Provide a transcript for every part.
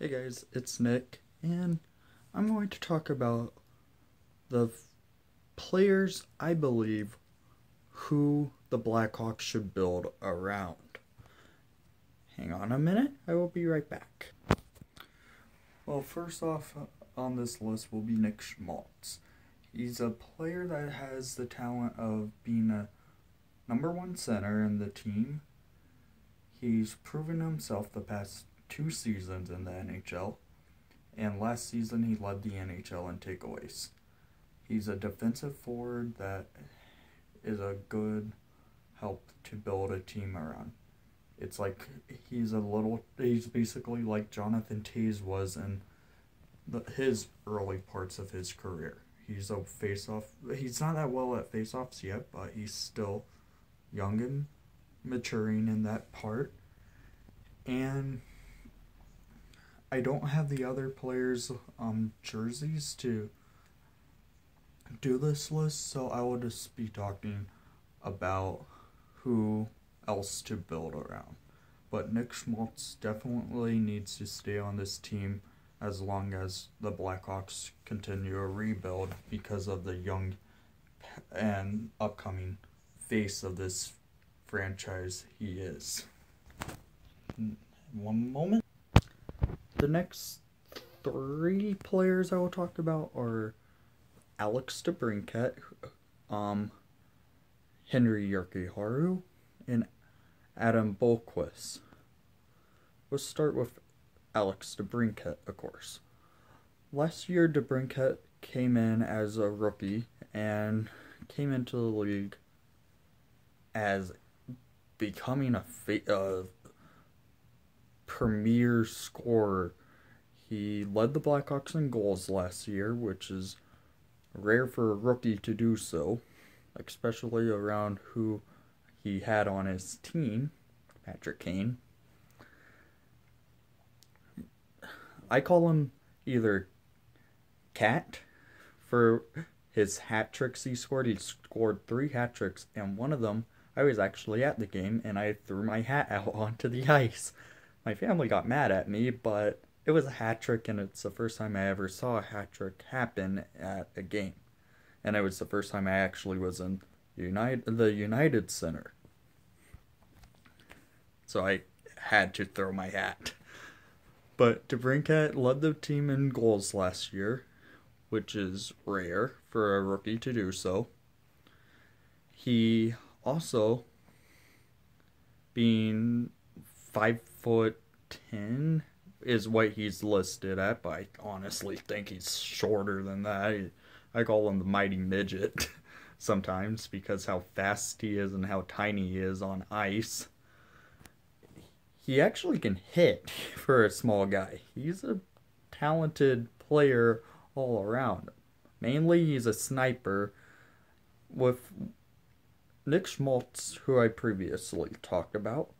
Hey guys, it's Nick, and I'm going to talk about the players I believe who the Blackhawks should build around. Hang on a minute, I will be right back. Well, first off on this list will be Nick Schmaltz. He's a player that has the talent of being a number one center in the team. He's proven himself the past 2 seasons in the NHL. And last season, he led the NHL in takeaways. He's a defensive forward that is a good help to build a team around. It's like he's basically like Jonathan Toews was in his early parts of his career. He's he's not that well at faceoffs yet, but he's still young and maturing in that part. And I don't have the other players' jerseys to do this list, so I will just be talking about who else to build around. But Nick Schmaltz definitely needs to stay on this team as long as the Blackhawks continue a rebuild because of the young and upcoming face of this franchise he is. One moment. The next 3 players I will talk about are Alex DeBrincat, Henry Jokiharju, and Adam Boqvist. Let's start with Alex DeBrincat, of course. Last year, DeBrincat came in as a rookie and came into the league as becoming a premier scorer. He led the Blackhawks in goals last year, which is rare for a rookie to do so, especially around who he had on his team, Patrick Kane. I call him either Cat for his hat tricks he scored. He scored 3 hat tricks, and one of them I was actually at the game and I threw my hat out onto the ice. My family got mad at me, but it was a hat trick, and it's the first time I ever saw a hat trick happen at a game. And it was the first time I actually was in the United Center. So I had to throw my hat. But DeBrincat led the team in goals last year, which is rare for a rookie to do so. He also, being 5'10", is what he's listed at, but I honestly think he's shorter than that. I call him the mighty midget sometimes because how fast he is and how tiny he is on ice. He actually can hit for a small guy. He's a talented player all around. Mainly he's a sniper, with Nick Schmaltz, who I previously talked about,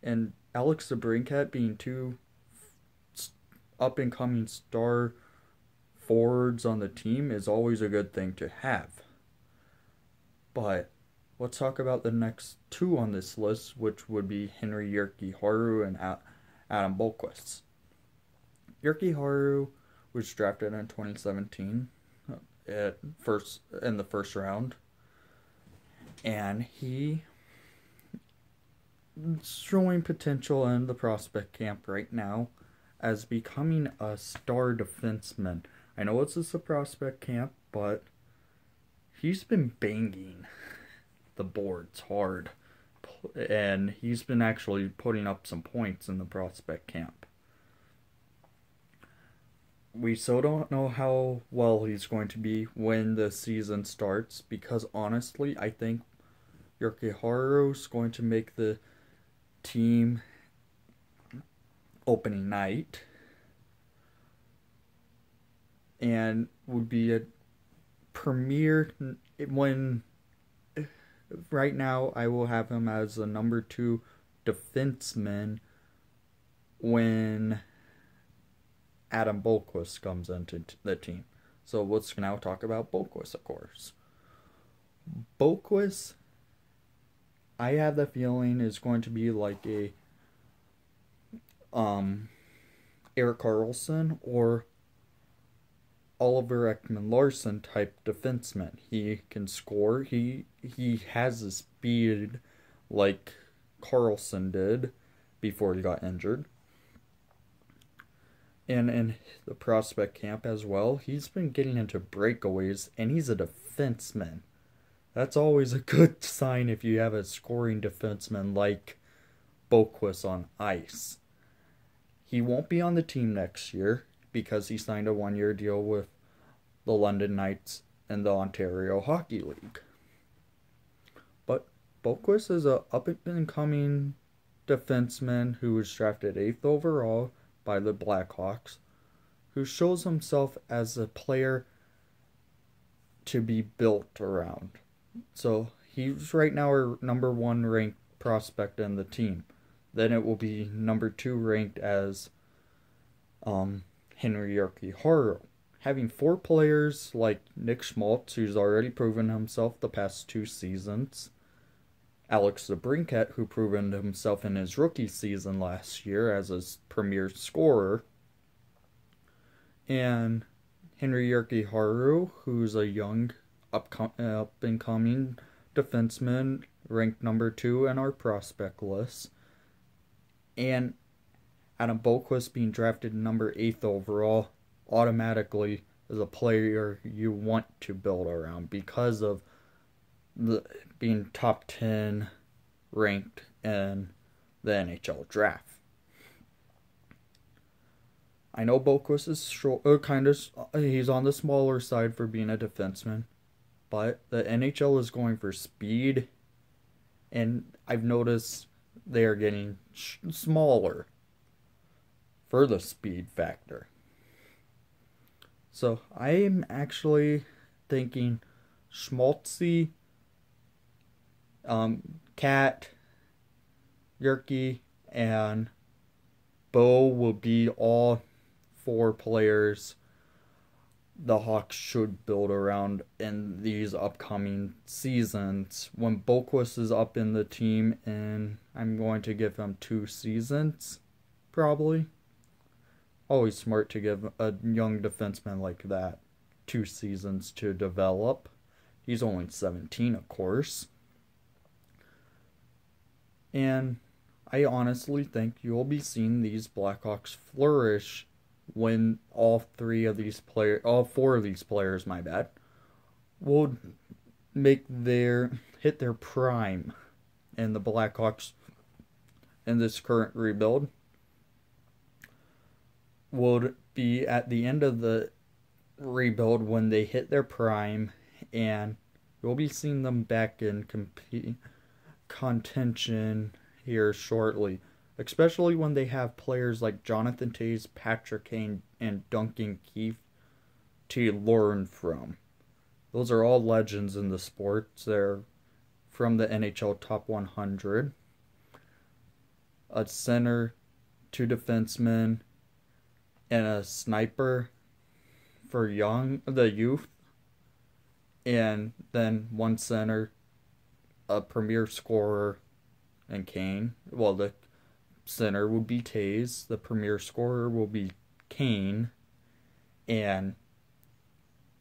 and Alex DeBrincat being 2 up-and-coming star forwards on the team is always a good thing to have. But let's talk about the next 2 on this list, which would be Henry Jokiharju and Adam Boqvist. Jokiharju was drafted in 2017 in the first round, and he showing potential in the prospect camp right now as becoming a star defenseman. I know it's just a prospect camp, but he's been banging the boards hard, and he's been actually putting up some points in the prospect camp. We still don't know how well he's going to be when the season starts, because honestly, I think Jokiharju is going to make the team opening night and would be a premier when right now I will have him as a number 2 defenseman when Adam Boqvist comes into the team. So let's now talk about Boqvist, of course. Boqvist, I have the feeling, is going to be like a Erik Karlsson or Oliver Ekman-Larsson type defenseman. He can score. He has the speed like Karlsson did before he got injured. And in the prospect camp as well, he's been getting into breakaways, and he's a defenseman. That's always a good sign if you have a scoring defenseman like Boqvist on ice. He won't be on the team next year because he signed a one-year deal with the London Knights and the Ontario Hockey League. But Boqvist is a up-and-coming defenseman who was drafted 8th overall by the Blackhawks, who shows himself as a player to be built around. So he's right now our number 1 ranked prospect in the team. Then it will be number 2 ranked as Henry Jokiharju. Having 4 players like Nick Schmaltz, who's already proven himself the past 2 seasons, Alex DeBrincat, who proven himself in his rookie season last year as a premier scorer, and Henry Jokiharju, who's a young up-and-coming defenseman, ranked number 2 in our prospect list, and Adam Boqvist being drafted number 8th overall automatically is a player you want to build around because of being top 10 ranked in the NHL draft. I know Boqvist is he's on the smaller side for being a defenseman, but the NHL is going for speed, and I've noticed they are getting smaller for the speed factor. So I'm actually thinking Schmaltzy, Cat, Yerke, and Bo will be all 4 players the Hawks should build around in these upcoming seasons. When Boqvist is up in the team, and I'm going to give him 2 seasons, probably. Always smart to give a young defenseman like that 2 seasons to develop. He's only 17, of course. And I honestly think you'll be seeing these Blackhawks flourish when all 4 of these players, my bad, will hit their prime in the Blackhawks in this current rebuild. Would be at the end of the rebuild when they hit their prime, and we'll be seeing them back in contention here shortly, especially when they have players like Jonathan Toews, Patrick Kane, and Duncan Keith to learn from. Those are all legends in the sports. They're from the NHL Top 100. A center, 2 defensemen, and a sniper for the youth, and then 1 center, a premier scorer, and Kane. Well, the center would be Toews, the premier scorer will be Kane, and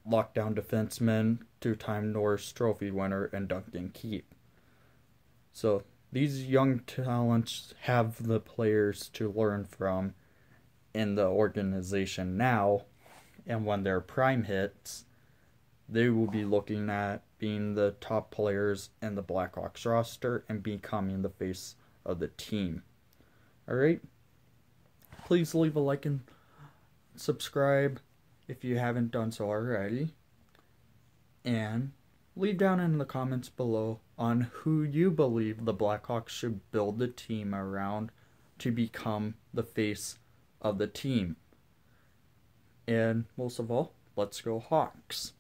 lockdown defenseman, 2-time Norris Trophy winner, and Duncan Keith. So these young talents have the players to learn from in the organization now, and when their prime hits, they will be looking at being the top players in the Blackhawks roster and becoming the face of the team. Alright? Please leave a like and subscribe if you haven't done so already. And leave down in the comments below on who you believe the Blackhawks should build the team around to become the face of the team. And most of all, let's go Hawks.